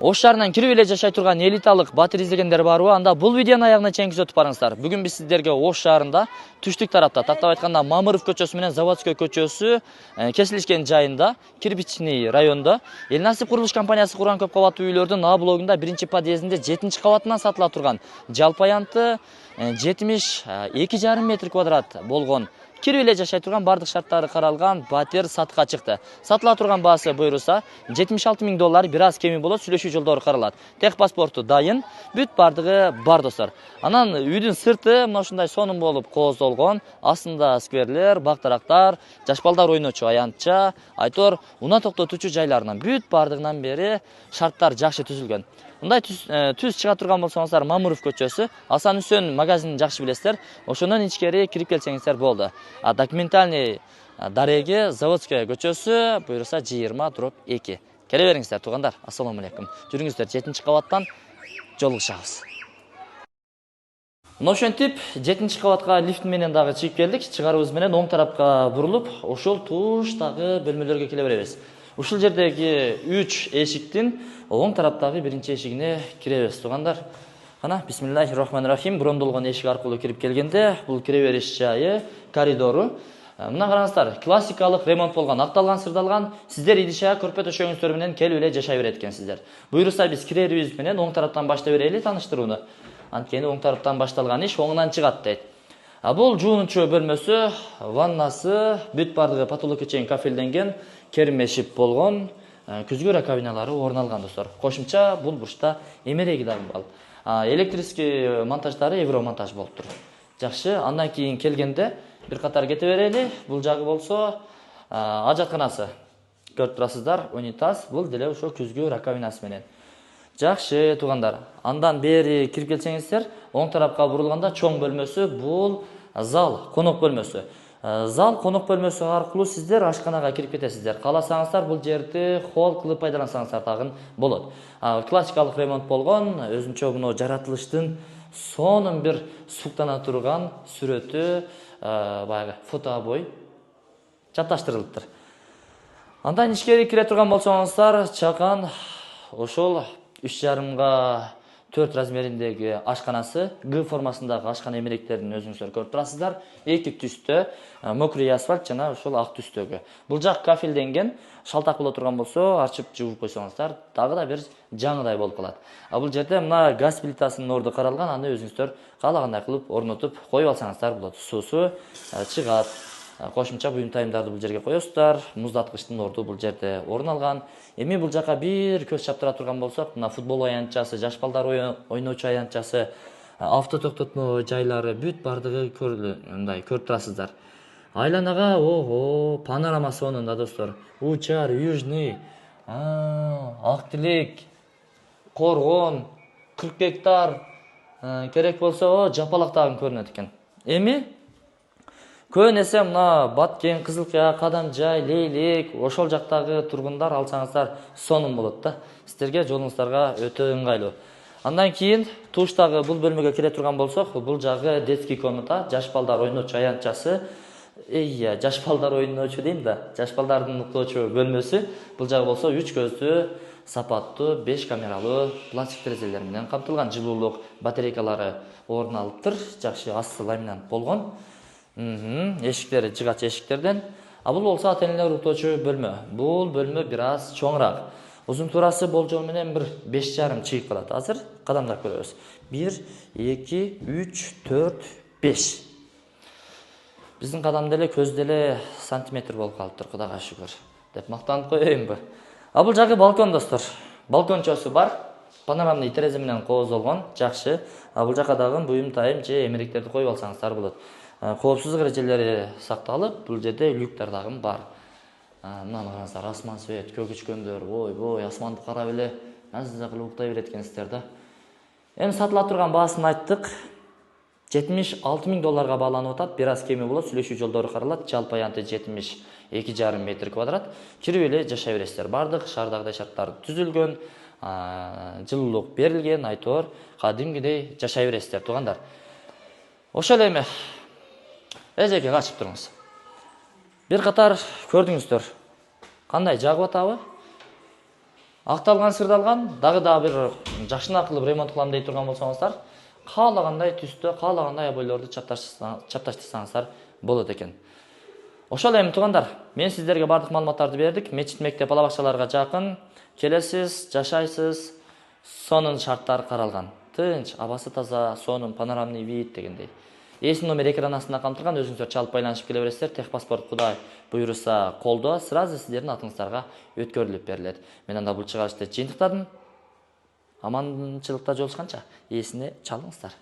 Ош шаарынан кирип эле жашай турган элиталык батир издегендер барбы? Анда бул видеону аягына чейин күзөтүп барыңыздар. Бүгүн биз сиздерге Ош шаарында түштүк тарапта, тактап айтканда Мамыров көчөсү менен Заводской көчөсү кесилишкен жайында, кирпичный райондо Эл Насип курулуш компаниясы курган көп кабаттуу үйлөрдүн А блогунда 1-подъездинде 7-кабатынан сатыла турган жалпы аянты 72,5 метр квадрат болгон кирип эле жашай турган бардык шарттары каралган батир сатыкка чыкты. Сатыла турган баасы буйруса $76,000, бир аз кеми болот, сүйлөшүү жолдору каралат. Тех паспорту дайын, бүт бардыгы бар достор. Анан үйдүн сырты мына ушундай сонун болуп кооздолгон. Астында скверлер, бактарактар, жаш балдар ойночу аянтча, айтор унаа токтотуучу жайларынан бүт бардыгынан бери шарттар жакшы түзүлгөн. Мындай түз чыга турган болсоңуздар Мамыров көчөсү, Асан Үсөн магазинин жакшы билесиздер. Ошондон ичкери кирип келсеңиздер болду. Документальный дареги Заводская көчөсү, буйруса 20/2. Келе бериңиздер туугандар. Ассаламу алейкум. Жүрүңүздөр 7-кабаттан жолугушабыз. Мына ошентип 7-кабатка лифт менен дагы чыгып келдик. Чыгарыбыз менен оң тарапка бурулуп, ошол туштагы бөлмөлөргө келе беребиз. Ушул жердеги 3 эшиктин оң тараптагы биринчи эшигине киребиз туугандар. Кана бисмиллахир-рахманир-рахим, брондолгон эшик аркылуу кирип келгенде, бул кире бериш жайы, коридору. Мына караңыздар, классикалык ремонт болгон, акталган, сырдалган. Сиздер идиша көрпө төшөгүңүздөр менен келип эле жашай берет экенсиздер. Буйруса биз кирерибиз менен оң тараптан баштап берели тааныштырууну. Анткени оң тараптан башталган иш оңунан чыгат дейт. Бул жуунучу бөлмөсү, ваннасы, бүт бардыгы потолокко чейин кафелденген, кермешип болгон, күзгү раковиналары орун алган достор. Кошумча бул бурчта эмереги дагы бар. Электрический монтаждары Евромонтаж болуп тур. Жакшы, андан кийин келгенде бир катар кете берели. Бул жагы болсо ажатканасы. Көрүп турасыздар, унитаз, бул деле ошо күзгү раковинасы менен. Жакшы туугандар. Андан бери кирип келсеңиздер, оң тарапка бурулганда чоң бөлмөсү, бул зал, конок бөлмөсү. Зал, конок бөлмөсү аркылуу сиздер ашканага кирип кетесиздер. Кааласаңыздар бул жерди холл кылып пайдалансаңыздар дагы болот. Классикалык ремонт болгон, өзүнчө муну жаратылыштын сонун бир суктана турган сүрөтү, баягы фотообой чапташтырылыптыр. Андан ичкери кире турган болсоңуздар, чакан ошол 3,5 4 размериндеги ашканасы, Г формасындагы ашкана эмеректерин өзүңүздөр көрүп турасыздар. Эки түстө, мокрый асфальт жана ошол ак түстөгү. Бул жак кафелденген, шалтак боло турган болсо, ачып жууп койсоңуздар, дагы да бир жаңыдай болуп калат. Бул жерде мына газ плитасынын орду каралган, аны өзүңүздөр каалагандай кылып орнотуп коюп алсаңыздар болот. Суусу чыгат. Кошумча буюмтайымдарды бул жерге коесуздар. Муздаткычтын орду бул жерде орун алган. Эми бул жака бир көз чаптыра турган болсок, мына футбол аянтчасы, жаш балдар ойночу аянтчасы, авто токтотмо жайлары бүт бардыгы мындай көрүп турасыздар. Айланага панорама сонун да достор. Учар, Южный, Ак Тилек, Коргон, 40 гектар керек болсо жапалактагы көрүнөт экен. Эми көбүн эсе мына Баткен, Кызылкая, Кадамжай, Лейлек, ошол жактагы тургундар алсаңыздар сонун болот да. Сиздерге жолуңуздарга өтө ыңгайлуу. Андан кийин туштагы бул бөлмөгө кире турган болсок, бул жагы детский комната, жаш балдар ойночу аянтчасы. Жаш балдар ойночу дейм да, жаш балдардын уктоочу бөлмөсү. Бул жагы болсо 3 көздүү, сапаттуу, 5 камералуу пластик терезелер менен камтылган, жылуулук батарейкалары орун алыптыр. Жакшы асты ламинат болгон. Эшиктери жыгач эшиктерден. Бул болсо ата-энелер уктоочу бөлмө. Бул бөлмө бир аз чоңураак. Узун турасы болжол менен бир 5,5 чыгып калат. Азыр кадамдап көрөбүз. 1, 2, 3, 4, 5. Биздин кадам деле көз деле сантиметр болуп калыптыр, Кудайга шүгүр. Деп мактанып коеюнбу? Бул жагы балкон достор. Балкончосу бар. Панорамный терезе менен кооздолгон, жакшы. Бул жака дагы буюмтайым же эмеректерди коюп алсаңыздар болот. Коопсуздук эрежелери сакталып, бул жерде люктар дагы бар. Мына караңыздар, асман свет, көк үчкөндөр, ой, асманды карап эле маза кылып уктай берет экенсиздер да. Эми сатыла турган баасын айттык. $76,000 бааланып атат, бир аз кеми болот, сүйлөшүү жолдору каралат, жалпы аянты 72,5 метр квадрат. Кирип эле жашай бересиздер. Бардык шаардагыдай шарттар түзүлгөн, жылуулук берилген, айтор, кадимгидей жашай бересиздер туугандар. Ошол эми эжеке качып туруңуз. Бир катар көрдүңүздөр. Кандай жагып атабы? Акталган, сырдалган, дагы бир жакшына кылып ремонт кылам дей турган болсоңуздар, каалагандай түстө, каалагандай бойлорду чапташтырсаңыздар болот экен. Ошол эми туугандар, мен сиздерге бардык маалыматтарды бердик. Мечит, мектеп, бала бакчаларга жакын, келесиз, жашайсыз, сонун шарттар каралган. Тынч, абасы таза, сонун панорамный вид дегендей. Эсин номер экран астында камтылган, өзүңүздөр чалып байланышып келе бересиздер. Техпаспорт Кудай буйруса колдо сразу сиздердин атыңыздарга өткөрүлүп берилет. Мен анда бул чыгарышты жыйынтыктадым. Аманчылыкта жолугушканча, эсине чалыңыздар.